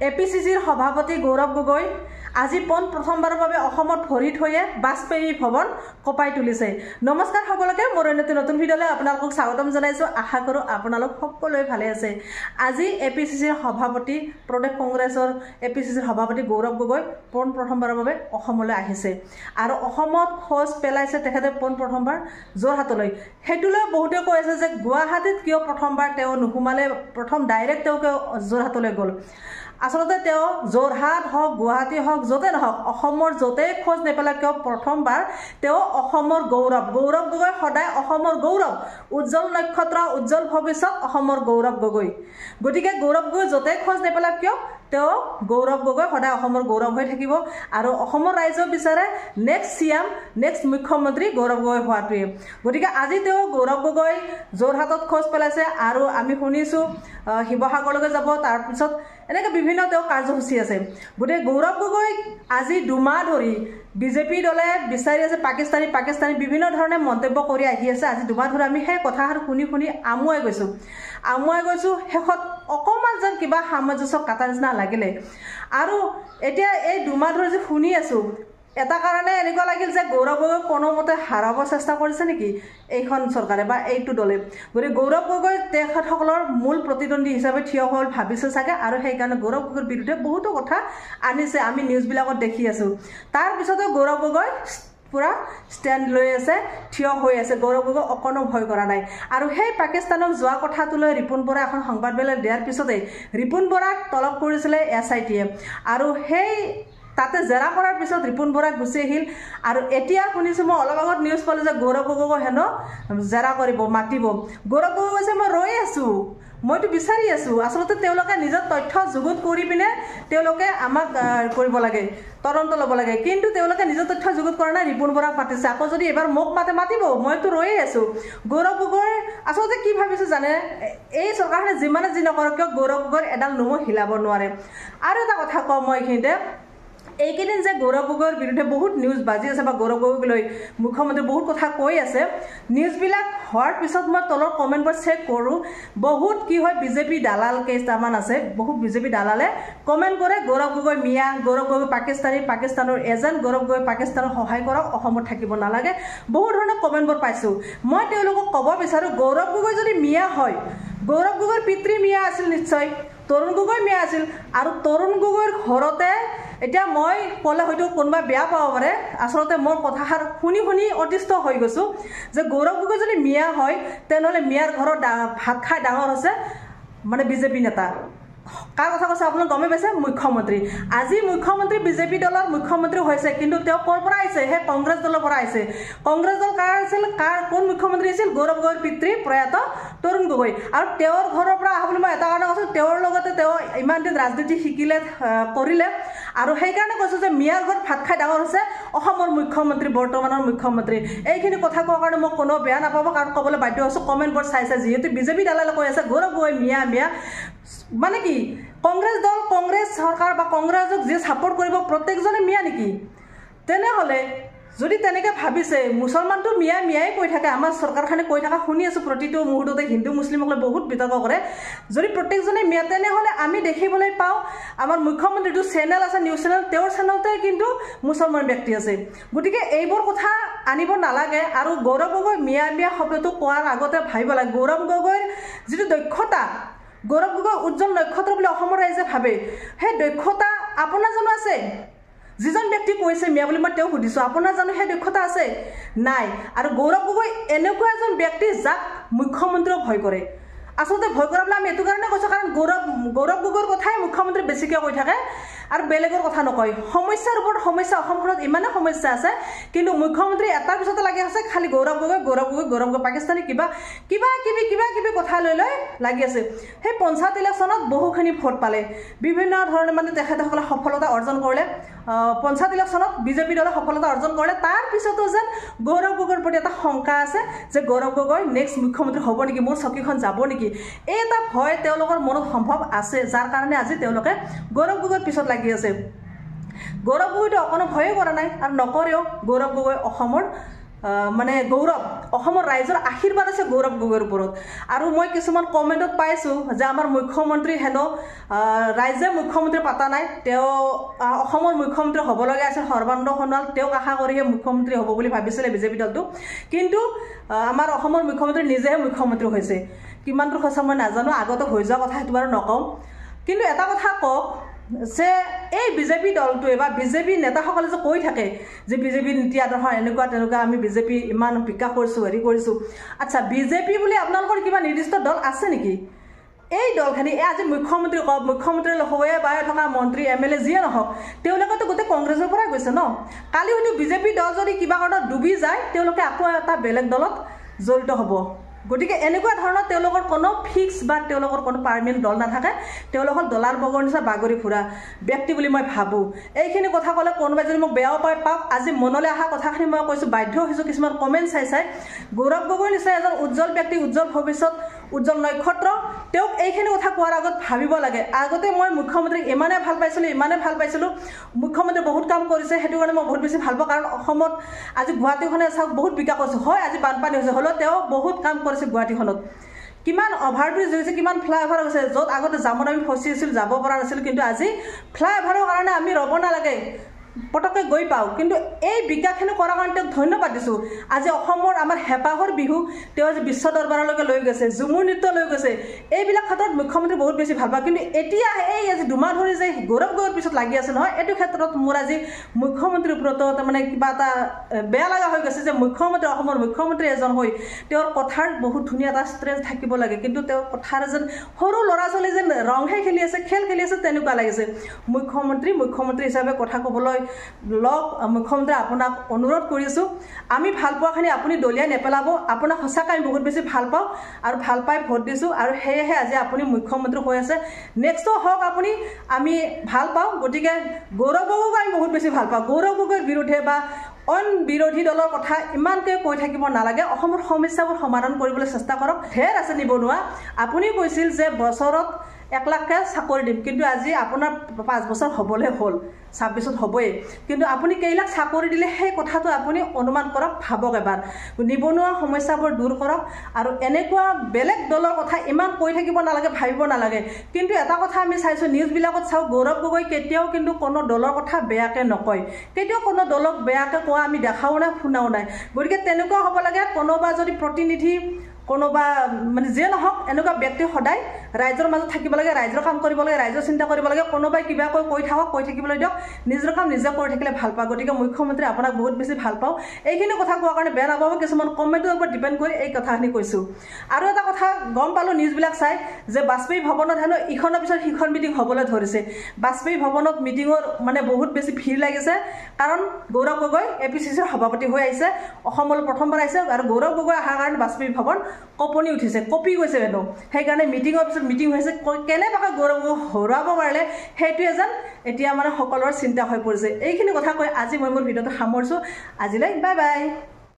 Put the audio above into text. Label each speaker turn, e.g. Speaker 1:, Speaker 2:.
Speaker 1: এপিচিচিৰ সভাপতি গৌৰৱ গগৈ আজি প্ৰথমবাৰৰ বাবে অসমত ভৰি থৈয়ে বাজপেয়ী ভৱন কপাই তুলিছে। নমস্কাৰ সকলোকে, মোৰ নতুন ভিডিঅ'লৈ আপোনালোকক স্বাগতম জনাইছোঁ। আশা কৰোঁ আপোনালোক সকলোৱে ভালে আছে। আজি এপিচিচিৰ সভাপতি, প্ৰদেশ কংগ্ৰেছৰ এপিচিচিৰ সভাপতি গৌৰৱ গগৈ প্ৰথমবাৰৰ বাবে অসমলৈ আহিছে আৰু অসমত খোজ পেলাইছে তেখেতে প্ৰথমবাৰ যোৰহাটলৈ। সেইটোলৈ বহুতে কৈ আছে যে গুৱাহাটীত কিয় প্ৰথমবাৰ তেওঁ নোসোমালে, প্ৰথম ডাইৰেক্ট তেওঁ কিয় যোৰহাটলৈ গ'ল। আচলতে তেওঁ যোৰহাট হওক, গুৱাহাটী হওক, য'তে নহওক অসমৰ য'তেই খোজ নেপেলাই কিয় প্ৰথমবাৰ তেওঁ অসমৰ গৌৰৱ। গৌৰৱ গগৈ সদায় অসমৰ গৌৰৱ, উজ্জ্বল নক্ষত্ৰ, উজ্জ্বল ভৱিষ্যত অসমৰ গৌৰৱ গগৈ। গতিকে গৌৰৱ গগৈ য'তেই খোজ নেপেলাই কিয় তেওঁ গৌৰৱ গগৈ সদায় অসমৰ গৌৰৱ হৈ থাকিব আৰু অসমৰ ৰাইজেও বিচাৰে নেক্সট চিএম, নেক্সট মুখ্যমন্ত্ৰী গৌৰৱ গগৈ হোৱাটোৱে। গতিকে আজি তেওঁ গৌৰৱ গগৈ যোৰহাটত খোজ পেলাইছে আৰু আমি শুনিছোঁ শিৱসাগৰলৈকে যাব, তাৰপিছত এনেকৈ বিভিন্ন তেওঁ কাৰ্যসূচী আছে। গতিকে গৌৰৱ গগৈ আজি দুমাহ ধৰি বিজেপি দলে বিচাৰি আছে পাকিস্তানী বিভিন্ন ধৰণে মন্তব্য কৰি আহি আছে। আজি দুমাহ ধৰি আমি সেই কথাষাৰ শুনি আমুৱাই গৈছোঁ। শেষত অকণমান যেন কিবা সামঞ্জস্য কাটা নিচিনা লাগিলে আৰু এতিয়া এই দুমাহ ধৰি যে শুনি আছোঁ, এটা কাৰণে এনেকুৱা লাগিল যে গৌৰৱ গগৈ কোনোমতে হাৰাব চেষ্টা কৰিছে নেকি এইখন চৰকাৰে বা এইটো দলে। গতিকে গৌৰৱ গগৈ তেখেতসকলৰ মূল প্ৰতিদ্বন্দ্বী হিচাপে থিয় হ'ল ভাবিছে চাগে আৰু সেইকাৰণে গৌৰৱ গগৈৰ বিৰুদ্ধে বহুতো কথা আনিছে, আমি নিউজবিলাকত দেখি আছোঁ। তাৰপিছতো গৌৰৱ গগৈ পুৰা ষ্টেণ্ড লৈ আছে, থিয় হৈ আছে। গৌৰৱ গগৈ অকণো ভয় কৰা নাই আৰু সেই পাকিস্তানক যোৱা কথাটোলৈ ৰিপুণ বৰা এখন সংবাদমেলত দিয়াৰ পিছতে ৰিপুণ বৰাক তলব কৰিছিলে SITয়ে আৰু সেই তাতে জেৰা কৰাৰ পিছত ৰিপুণ বৰা গুচি আহিল আৰু এতিয়া শুনিছোঁ, মই অলপ আগত নিউজ পালোঁ যে গৌৰৱ গগৈ হেনো জেৰা কৰিব, মাতিব। গৌৰৱ গগৈ কৈছে মই ৰৈ আছোঁ, মইতো বিচাৰি আছোঁ। আচলতে তেওঁলোকে নিজৰ তথ্য যুগুত কৰি পিনে তেওঁলোকে আমাক কৰিব লাগে, তদন্ত ল'ব লাগে, কিন্তু তেওঁলোকে নিজৰ তথ্য যুগুত কৰা নাই, ৰিপুণ বৰাক মাতিছে। আকৌ যদি এবাৰ মোক মাতিব, মইতো ৰৈয়ে আছোঁ। গৌৰৱ গগৈ আচলতে কি ভাবিছোঁ জানে, এই চৰকাৰখনে যিমানে যি নকৰক কিয় গৌৰৱ গগৈৰ এডাল নোমো হিলাব নোৱাৰে। আৰু এটা কথা কওঁ মই এইখিনিতে, এইকেইদিন যে গৌৰৱ গগৈৰ বিৰুদ্ধে বহুত নিউজ বাজি আছে বা গৌৰৱ গগৈক লৈ মুখ্যমন্ত্ৰী বহুত কথা কৈ আছে, নিউজবিলাক হোৱাৰ পিছত মই তলৰ কমেণ্টবোৰ চেক কৰোঁ, বহুত কি হয় বিজেপি দালাল কেইটামান আছে, বহুত বিজেপি দালালে কমেণ্ট কৰে গৌৰৱ গগৈ মিয়া, গৌৰৱ গগৈ পাকিস্তানৰ এজেণ্ট, গৌৰৱ গগৈ পাকিস্তানক সহায় কৰক, অসমত থাকিব নালাগে, বহু ধৰণৰ কমেণ্টবোৰ পাইছোঁ। মই তেওঁলোকক ক'ব বিচাৰোঁ, গৌৰৱ গগৈ যদি মিয়া হয়, গৌৰৱ গগৈৰ পিতৃ মিয়া আছিল নিশ্চয়, তৰুণ গগৈ মিয়া আছিল আৰু তৰুণ গগৈৰ ঘৰতে এতিয়া মই ক'লে হয়তো কোনোবাই বেয়া পাব পাৰে, আচলতে মোৰ কথাষাৰ শুনি অতিষ্ঠ হৈ গৈছোঁ যে গৌৰৱ গগৈ যদি মিয়া হয় তেনেহ'লে মিয়াৰ ঘৰত ভাত খাই ডাঙৰ হৈছে মানে বিজেপি নেতা। কাৰ কথা কৈছে আপোনালোক গমেই পাইছে, মুখ্যমন্ত্ৰী। আজি মুখ্যমন্ত্ৰী বিজেপি দলৰ মুখ্যমন্ত্ৰী হৈছে, কিন্তু তেওঁ ক'ৰ পৰা আহিছে, সেই কংগ্ৰেছ দলৰ পৰা আহিছে। কংগ্ৰেছ দল কাৰ আছিল, কোন মুখ্যমন্ত্ৰী আছিল, গৌৰৱ গগৈৰ পিতৃ প্ৰয়াত তৰুণ গগৈ। আৰু তেওঁৰ ঘৰৰ পৰা অহা বুলি মই এটা কাৰণে কৈছোঁ, তেওঁৰ লগতে তেওঁ ইমান দিন ৰাজনীতি কৰিলে আৰু সেইকাৰণে কৈছোঁ যে মিয়াৰ ঘৰত ভাত খাই ডাঙৰ হৈছে অসমৰ মুখ্যমন্ত্ৰী, বৰ্তমানৰ মুখ্যমন্ত্ৰী। এইখিনি কথা কোৱাৰ কাৰণে মই কোনো বেয়া নাপাব, কাৰণ ক'বলৈ বাধ্য হৈছোঁ, কমেণ্টবোৰ চাইছে যিহেতু বিজেপি দালালে কৈ আছে গৌৰৱ গগৈ মিয়া। মানে কি কংগ্ৰেছ দল, কংগ্ৰেছ চৰকাৰ বা কংগ্ৰেছক যি ছাপোৰ্ট কৰিব প্ৰত্যেকজনে মিয়া নেকি? তেনেহ'লে যদি তেনেকৈ ভাবিছে, মুছলমানটো মিয়াই কৈ থাকে, আমাৰ চৰকাৰখনে কৈ থকা শুনি আছোঁ প্ৰতিটো মুহূৰ্ততে, হিন্দু মুছলিমক লৈ বহুত বিতৰ্ক কৰে। যদি প্ৰত্যেকজনে মিয়া তেনেহ'লে আমি দেখিবলৈ পাওঁ আমাৰ মুখ্যমন্ত্ৰীটো চেনেল আছে, নিউজ চেনেল, তেওঁৰ চেনেলতে কিন্তু মুছলমান ব্যক্তি আছে। গতিকে এইবোৰ কথা আনিব নালাগে আৰু গৌৰৱ গগৈ মিয়া শব্দটো কোৱাৰ আগতে ভাবিব লাগে গৌৰৱ গগৈৰ যিটো দক্ষতা, গৌৰৱ গগৈ উজ্জ্বল নক্ষত্ৰ বুলি অসমৰ ৰাইজে ভাবে, সেই দক্ষতা আপোনাৰ জানো আছে? যিজন ব্যক্তি কৈছে মিয়া বুলি মই তেওঁক সুধিছোঁ, আপোনাৰ জানো সেই দক্ষতা আছে? নাই। আৰু গৌৰৱ গগৈ এনেকুৱা এজন ব্যক্তি যাক মুখ্যমন্ত্ৰীও ভয় কৰে। আচলতে ভয় কৰাবলৈ আমি এইটো কাৰণে কৈছোঁ, কাৰণ গৌৰৱ গগৈৰ কথাই মুখ্যমন্ত্ৰী বেছিকৈ কৈ থাকে আৰু বেলেগৰ কথা নকয়। সমস্যাৰ ওপৰত সমস্যা, অসমখনত ইমানে সমস্যা আছে, কিন্তু মুখ্যমন্ত্ৰী এটাৰ পিছতে লাগি আছে খালি গৌৰৱ গগৈ পাকিস্তানী কিবা কিবি কথা লৈ লাগি আছে। সেই পঞ্চায়ত ইলেকশ্যনত বহুখিনি ভোট পালে, বিভিন্ন ধৰণে মানে তেখেতসকলে সফলতা অৰ্জন কৰিলে, পঞ্চায়ত ইলেকশ্যনত বিজেপি দলে সফলতা অৰ্জন কৰিলে। তাৰপিছতো যেন গৌৰৱ গগৈৰ প্ৰতি এটা শংকা আছে যে গৌৰৱ গগৈ নেক্সট মুখ্যমন্ত্ৰী হ'ব নেকি, মোৰ চকীখন যাব নেকি, এই এটা ভয় তেওঁলোকৰ মনত সম্ভৱ আছে, যাৰ কাৰণে আজি তেওঁলোকে গৌৰৱ গগৈৰ পিছত লাগি আছে। গৌৰৱ গগৈটো অকণো ভয়ে কৰা নাই আৰু নকৰেও। গৌৰৱ গগৈ অসমৰ মানে গৌৰৱ অসমৰ ৰাইজৰ আশীৰ্বাদ আছে গৌৰৱ গগৈৰ ওপৰত আৰু মই কিছুমান কমেণ্টত পাইছোঁ যে আমাৰ মুখ্যমন্ত্ৰী হেনো ৰাইজে মুখ্যমন্ত্ৰী পাতা নাই তেওঁ অসমৰ মুখ্যমন্ত্ৰী হ'ব লগা আছিল সৰ্বানন্দ সোণোৱাল তেওঁক আশা কৰিহে মুখ্যমন্ত্ৰী হ'ব বুলি ভাবিছিলে বিজেপি দলটো কিন্তু আমাৰ অসমৰ মুখ্যমন্ত্ৰী নিজেহে মুখ্যমন্ত্ৰী হৈছে কিমান দূৰ সঁচা মই নাজানো আগতে হৈ যোৱা কথা সেইটো বাৰু নকওঁ কিন্তু এটা কথা কওক যে এই বিজেপি দলটোৱে বা বিজেপি নেতাসকলে যে কৈ থাকে যে বিজেপি নীতি আদৰ্শ এনেকুৱা তেনেকুৱা আমি বিজেপি ইমান বিকাশ কৰিছোঁ হেৰি কৰিছোঁ আচ্ছা বিজেপি বুলি আপোনালোকৰ কিবা নিৰ্দিষ্ট দল আছে নেকি এই দলখিনি আজি মুখ্যমন্ত্ৰী কওক মুখ্যমন্ত্ৰীৰ হৈয়ে বাই থকা মন্ত্ৰী এম.এল.এ যিয়ে নহওক তেওঁলোকেতো গোটেই কংগ্ৰেছৰ পৰাই গৈছে ন কালি হয়তো বিজেপি দল যদি কিবা কাৰণত ডুবি যায় তেওঁলোকে আকৌ এটা বেলেগ দলত জড়িত হ'ব গতিকে এনেকুৱা ধৰণৰ তেওঁলোকৰ কোনো ফিক্স বা তেওঁলোকৰ কোনো পাৰ্মানেণ্ট দল নাথাকে তেওঁলোকৰ দলাৰ বগৰ নিচিনা বাগৰি ফুৰা ব্যক্তি বুলি মই ভাবোঁ এইখিনি কথা ক'লে কোনোবাই যদি মোক বেয়াও পায় পাওক আজি মনলৈ অহা কথাখিনি মই কৈছোঁ বাধ্য হৈছোঁ কিছুমান কমেণ্ট চাই গৌৰৱ গগৈ নিচিনা এজন উজ্জ্বল ব্যক্তি উজ্জ্বল ভৱিষ্যত উজ্জ্বল নক্ষত্ৰ তেওঁক এইখিনি কথা কোৱাৰ আগত ভাবিব লাগে আগতে মই মুখ্যমন্ত্ৰীক ইমানে ভাল পাইছিলোঁ মুখ্যমন্ত্ৰীয়ে বহুত কাম কৰিছে সেইটো কাৰণে মই বহুত বেছি ভাল পাওঁ কাৰণ অসমত আজি গুৱাহাটীখনে চাওক বহুত বিকাশ হৈছে হয় আজি বানপানী হৈছে হ'লেও তেওঁ বহুত কাম কৰিছে গুৱাহাটীখনত কিমান অভাৰব্ৰিজ হৈছে কিমান ফ্লাইঅভাৰ হৈছে য'ত আগতে জামত আমি ফচি আছিলোঁ যাব পৰা নাছিলোঁ কিন্তু আজি ফ্লাইঅভাৰৰ কাৰণে আমি ৰ'ব নালাগে পটককৈ গৈ পাওঁ কিন্তু এই বিকাশখিনি কৰাৰ কাৰণে তেওঁক ধন্যবাদ দিছোঁ আজি অসমৰ আমাৰ হেঁপাহৰ বিহু তেওঁ আজি বিশ্ব দৰবাৰলৈকে লৈ গৈছে ঝুমুৰ নৃত্য লৈ গৈছে এইবিলাক ক্ষেত্ৰত মুখ্যমন্ত্ৰী বহুত বেছি ভাল পাওঁ কিন্তু এতিয়া এই আজি দুমাহ ধৰি যে গৌৰৱ গগৈৰ পিছত লাগি আছে নহয় এইটো ক্ষেত্ৰত মোৰ আজি মুখ্যমন্ত্ৰীৰ ওপৰতো তাৰমানে কিবা এটা বেয়া লগা হৈ গৈছে যে মুখ্যমন্ত্ৰী অসমৰ মুখ্যমন্ত্ৰী এজন হৈ তেওঁৰ কথাৰ বহুত ধুনীয়া এটা ষ্ট্ৰেছ থাকিব লাগে কিন্তু তেওঁৰ কথাৰ যেন সৰু ল'ৰা ছোৱালী যেন ৰংহে খেলি আছে খেল খেলি আছে তেনেকুৱা লাগিছে মুখ্যমন্ত্ৰী হিচাপে কথা ক'বলৈ লগ মুখ্যমন্ত্ৰী আপোনাক অনুৰোধ কৰিছোঁ আমি ভাল পোৱাখিনি আপুনি দলিয়াই নেপেলাব আপোনাক সঁচাকৈ আমি বহুত বেছি ভাল পাওঁ আৰু ভাল পাই ভোট দিছোঁ আৰু সেয়েহে আজি আপুনি মুখ্যমন্ত্ৰী হৈ আছে নেক্সটো হওক আপুনি আমি ভাল পাওঁ গতিকে গৌৰৱ গগৈক আমি বহুত বেছি ভাল পাওঁ গৌৰৱ গগৈৰ বিৰুদ্ধে বা অইন বিৰোধী দলৰ কথা ইমানকৈ কৈ থাকিব নালাগে অসমৰ সমস্যাবোৰ সমাধান কৰিবলৈ চেষ্টা কৰক ঢেৰ আছে নিবনুৱা আপুনি কৈছিল যে বছৰত 1 লাখকৈ চাকৰি দিম কিন্তু আজি আপোনাৰ 5 বছৰ হ'বলৈ হ'ল 26ত হ'বই কিন্তু আপুনি কেইলাখ চাকৰি দিলে সেই কথাটো আপুনি অনুমান কৰক ভাবক এবাৰ নিবনুৱা সমস্যাবোৰ দূৰ কৰক আৰু এনেকুৱা বেলেগ দলৰ কথা ইমান কৈ থাকিব নালাগে ভাবিব নালাগে কিন্তু এটা কথা আমি চাইছোঁ নিউজবিলাকত চাওঁ গৌৰৱ গগৈ কেতিয়াও কিন্তু কোনো দলৰ কথা বেয়াকৈ নকয় কেতিয়াও কোনো দলক বেয়াকৈ কোৱা আমি দেখাও নাই শুনাও নাই গতিকে তেনেকুৱা হ'ব লাগে কোনোবা যদি প্ৰতিনিধি কোনোবা মানে যিয়ে নহওক এনেকুৱা ব্যক্তি সদায় ৰাইজৰ মাজত থাকিব লাগে ৰাইজৰ কাম কৰিব লাগে ৰাইজৰ চিন্তা কৰিব লাগে কোনোবাই কিবা কৈ থাকিবলৈ দিয়ক নিজৰ কাম নিজে কৰি থাকিলে ভাল পাওঁ গতিকে মুখ্যমন্ত্ৰী আপোনাক বহুত বেছি ভাল পাওঁ এইখিনি কথা কোৱাৰ কাৰণে বেয়া নাপাব কিছুমান কমেণ্টৰ ওপৰত ডিপেণ্ড কৰি এই কথাখিনি কৈছোঁ আৰু এটা কথা গম পালোঁ নিউজবিলাক চাই যে বাজপেয়ী ভৱনত হেনো ইখনৰ পিছত সিখন মিটিং হ'বলৈ ধৰিছে বাজপেয়ী ভৱনত মিটিঙৰ মানে বহুত বেছি ভিৰ লাগিছে কাৰণ গৌৰৱ গগৈ APCCৰ সভাপতি হৈ আহিছে অসমলৈ প্ৰথমবাৰ আহিছে আৰু গৌৰৱ গগৈ অহাৰ কাৰণে বাজপেয়ী ভৱন কঁপনি উঠিছে কঁপি গৈছে হেনো সেইকাৰণে মিটিঙৰ পিছত মিটিং হৈছে কেনেবাকৈ গৌৰৱ গগৈ হৰুৱাব পাৰিলে সেইটোৱে যেন এতিয়া মানে সকলোৰে চিন্তা হৈ পৰিছে এইখিনি কথা কৈ আজি মই মোৰ ভিডিঅ'টো সামৰিছোঁ আজিলৈ বাই বাই